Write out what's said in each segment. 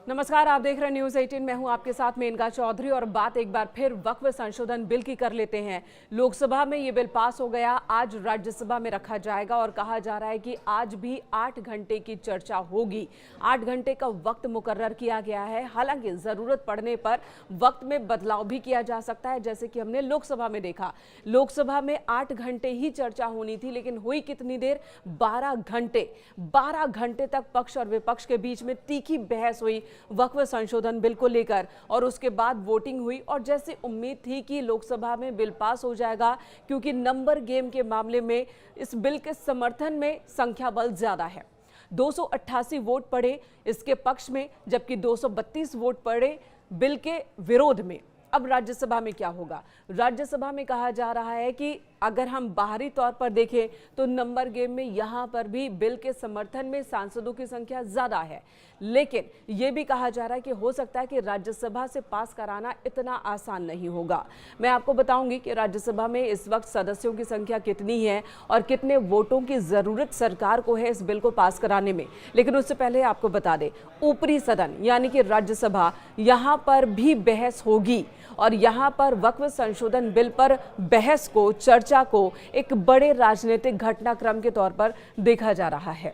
नमस्कार, आप देख रहे हैं न्यूज 18। मैं हूं आपके साथ मेनका चौधरी और बात एक बार फिर वक्फ संशोधन बिल की कर लेते हैं। लोकसभा में ये बिल पास हो गया, आज राज्यसभा में रखा जाएगा और कहा जा रहा है कि आज भी 8 घंटे की चर्चा होगी। 8 घंटे का वक्त मुकर्रर किया गया है। हालांकि जरूरत पड़ने पर वक्त में बदलाव भी किया जा सकता है, जैसे कि हमने लोकसभा में देखा। लोकसभा में 8 घंटे ही चर्चा होनी थी, लेकिन हुई कितनी देर? 12 घंटे। 12 घंटे तक पक्ष और विपक्ष के बीच में तीखी बहस हुई वक्फ संशोधन बिल को लेकर और उसके बाद वोटिंग हुई। और जैसे उम्मीद थी कि लोकसभा में बिल पास हो जाएगा, क्योंकि नंबर गेम के मामले में इस बिल के समर्थन में संख्या बल ज्यादा है। 288 वोट पड़े इसके पक्ष में, जबकि 232 वोट पड़े बिल के विरोध में। अब राज्यसभा में क्या होगा? राज्यसभा में कहा जा रहा है कि अगर हम बाहरी तौर पर देखें तो नंबर गेम में यहां पर भी बिल के समर्थन में सांसदों की संख्या ज्यादा है, लेकिन यह भी कहा जा रहा है कि हो सकता है कि राज्यसभा से पास कराना इतना आसान नहीं होगा। मैं आपको बताऊंगी कि राज्यसभा में इस वक्त सदस्यों की संख्या कितनी है और कितने वोटों की जरूरत सरकार को है इस बिल को पास कराने में। लेकिन उससे पहले आपको बता दें, ऊपरी सदन यानी कि राज्यसभा, यहां पर भी बहस होगी और यहां पर वक्फ संशोधन बिल पर बहस को, चर्चा को एक बड़े राजनीतिक घटनाक्रम के तौर पर देखा जा रहा है।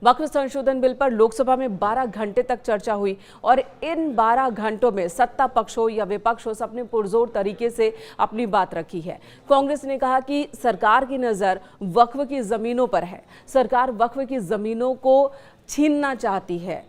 वक्फ संशोधन बिल पर लोकसभा में 12 घंटे तक चर्चा हुई और इन 12 घंटों में सत्ता पक्ष हो या विपक्ष हो, सबने पुरजोर तरीके से अपनी बात रखी है। कांग्रेस ने कहा कि सरकार की नजर वक्फ की जमीनों पर है, सरकार वक्फ की जमीनों को छीनना चाहती है,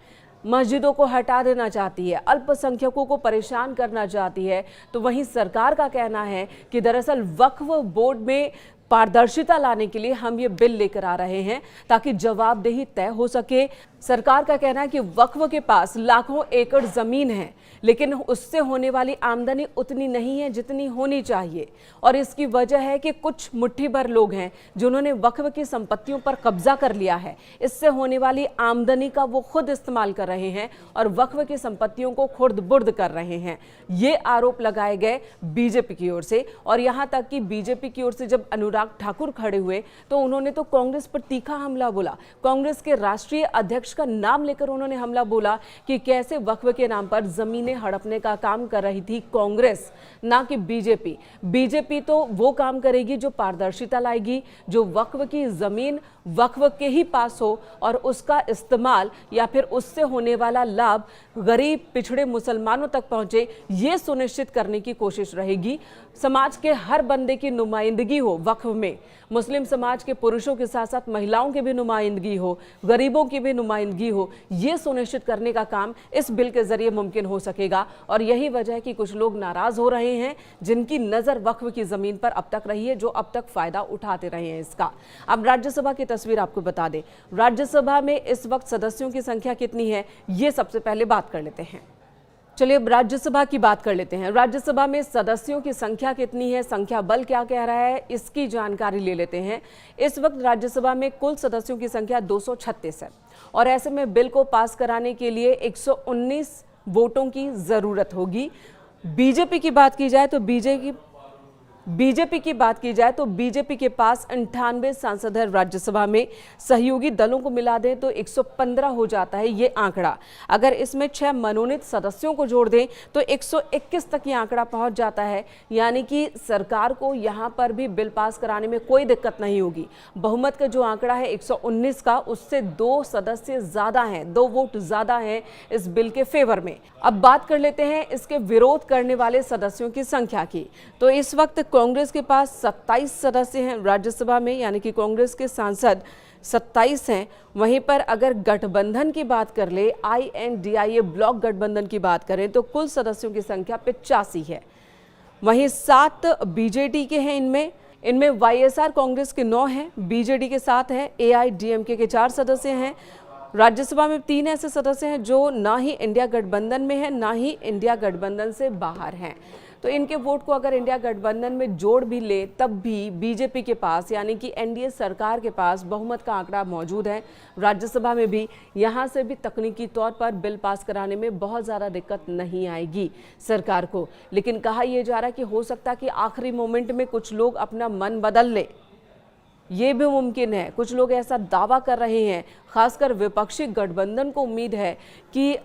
मस्जिदों को हटा देना चाहती है, अल्पसंख्यकों को परेशान करना चाहती है। तो वहीं सरकार का कहना है कि दरअसल वक्फ बोर्ड में पारदर्शिता लाने के लिए हम ये बिल लेकर आ रहे हैं ताकि जवाबदेही तय हो सके। सरकार का कहना है कि वक्फ के पास लाखों एकड़ जमीन है, लेकिन उससे होने वाली आमदनी उतनी नहीं है जितनी होनी चाहिए और इसकी वजह है कि कुछ मुट्ठी भर लोग हैं जिन्होंने वक्फ की संपत्तियों पर कब्जा कर लिया है। इससे होने वाली आमदनी का वो खुद इस्तेमाल कर रहे हैं और वक्फ की संपत्तियों को खुर्द बुर्द कर रहे हैं। ये आरोप लगाए गए बीजेपी की ओर से और यहां तक कि बीजेपी की ओर से जब अनुराग ठाकुर खड़े हुए तो उन्होंने तो कांग्रेस पर तीखा हमला बोला। कांग्रेस के राष्ट्रीय अध्यक्ष का नाम लेकर उन्होंने हमला बोला कि कैसे वक्फ के नाम पर जमीनें हड़पने का काम कर रही थी कांग्रेस, ना कि बीजेपी। बीजेपी तो वो काम करेगी जो पारदर्शिता लाएगी, जो वक्फ की जमीन वक्फ के ही पास हो और उसका इस्तेमाल या फिर उससे होने वाला लाभ गरीब पिछड़े मुसलमानों तक पहुंचे, ये सुनिश्चित करने की कोशिश रहेगी। समाज के हर बंदे की नुमाइंदगी हो वक्फ में, मुस्लिम समाज के पुरुषों के साथ साथ महिलाओं की भी नुमाइंदगी हो, गरीबों की भी नुमाइंदगी हो, ये सुनिश्चित करने का काम इस बिल के जरिए मुमकिन हो सकेगा। और यही वजह है कि कुछ लोग नाराज हो रहे हैं जिनकी नजर वक्फ की जमीन पर अब तक रही है, जो अब तक फायदा उठाते रहे हैं इसका। अब राज्यसभा की तस्वीर आपको बता दें, राज्यसभा में इस वक्त सदस्यों की संख्या कितनी है ये सबसे पहले बात कर लेते हैं। चलिए अब राज्यसभा की बात कर लेते हैं। राज्यसभा में सदस्यों की संख्या कितनी है, संख्या बल क्या कह रहा है, इसकी जानकारी ले लेते हैं। इस वक्त राज्यसभा में कुल सदस्यों की संख्या 236 है और ऐसे में बिल को पास कराने के लिए 119 वोटों की जरूरत होगी। बीजेपी की बात की जाए तो बीजेपी के पास 98 सांसद है राज्यसभा में। सहयोगी दलों को मिला दें तो 115 हो जाता है ये आंकड़ा। अगर इसमें 6 मनोनीत सदस्यों को जोड़ दें तो 121 तक ये आंकड़ा पहुंच जाता है। यानी कि सरकार को यहां पर भी बिल पास कराने में कोई दिक्कत नहीं होगी। बहुमत का जो आंकड़ा है 119 का, उससे 2 सदस्य ज्यादा हैं, 2 वोट ज्यादा हैं इस बिल के फेवर में। अब बात कर लेते हैं इसके विरोध करने वाले सदस्यों की संख्या की। तो इस वक्त कांग्रेस के पास 27 सदस्य हैं राज्यसभा में, यानी कि कांग्रेस के सांसद 27 हैं। वहीं पर अगर गठबंधन की बात कर ले, INDIA ब्लॉक गठबंधन की बात करें तो कुल सदस्यों की संख्या 85 है। वहीं 7 बीजेडी के हैं, इनमें YSR कांग्रेस के 9 हैं, BJD के 7 हैं, AIDMK के 4 सदस्य हैं। राज्यसभा में 3 ऐसे सदस्य हैं जो ना ही इंडिया गठबंधन में हैं, ना ही इंडिया गठबंधन से बाहर हैं। तो इनके वोट को अगर इंडिया गठबंधन में जोड़ भी ले तब भी बीजेपी के पास यानी कि NDA सरकार के पास बहुमत का आंकड़ा मौजूद है। राज्यसभा में भी यहाँ से भी तकनीकी तौर पर बिल पास कराने में बहुत ज़्यादा दिक्कत नहीं आएगी सरकार को। लेकिन कहा यह जा रहा है कि हो सकता है कि आखिरी मोमेंट में कुछ लोग अपना मन बदल ले। ये भी मुमकिन है। कुछ लोग ऐसा दावा कर रहे हैं, खासकर विपक्षी गठबंधन को उम्मीद है कि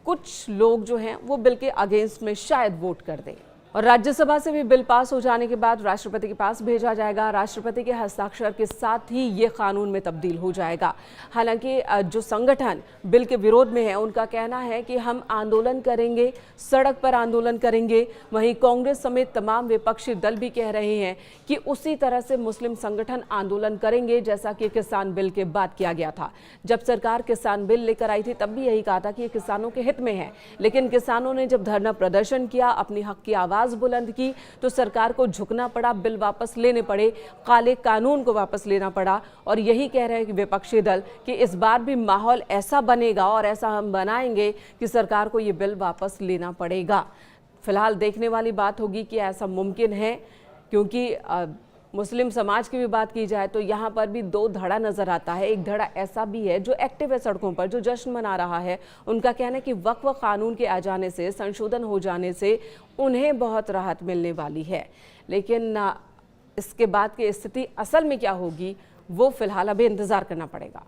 कुछ लोग जो हैं वो बिल के अगेंस्ट में शायद वोट कर दें। और राज्यसभा से भी बिल पास हो जाने के बाद राष्ट्रपति के पास भेजा जाएगा। राष्ट्रपति के हस्ताक्षर के साथ ही ये कानून में तब्दील हो जाएगा। हालांकि जो संगठन बिल के विरोध में है उनका कहना है कि हम आंदोलन करेंगे, सड़क पर आंदोलन करेंगे। वहीं कांग्रेस समेत तमाम विपक्षी दल भी कह रहे हैं कि उसी तरह से मुस्लिम संगठन आंदोलन करेंगे जैसा कि किसान बिल के बाद किया गया था। जब सरकार किसान बिल लेकर आई थी तब भी यही कहा था कि ये किसानों के हित में है, लेकिन किसानों ने जब धरना प्रदर्शन किया, अपनी हक की आवाज बुलंद की, तो सरकार को झुकना पड़ा, बिल वापस लेने पड़े, काले कानून को वापस लेना पड़ा। और यही कह रहे हैं कि विपक्षी दल कि इस बार भी माहौल ऐसा बनेगा और ऐसा हम बनाएंगे कि सरकार को ये बिल वापस लेना पड़ेगा। फिलहाल देखने वाली बात होगी कि ऐसा मुमकिन है, क्योंकि मुस्लिम समाज की भी बात की जाए तो यहाँ पर भी दो धड़ा नजर आता है। एक धड़ा ऐसा भी है जो एक्टिव है सड़कों पर, जो जश्न मना रहा है। उनका कहना है कि वक्फ कानून के आ जाने से, संशोधन हो जाने से उन्हें बहुत राहत मिलने वाली है। लेकिन इसके बाद की स्थिति असल में क्या होगी वो फिलहाल अभी इंतजार करना पड़ेगा।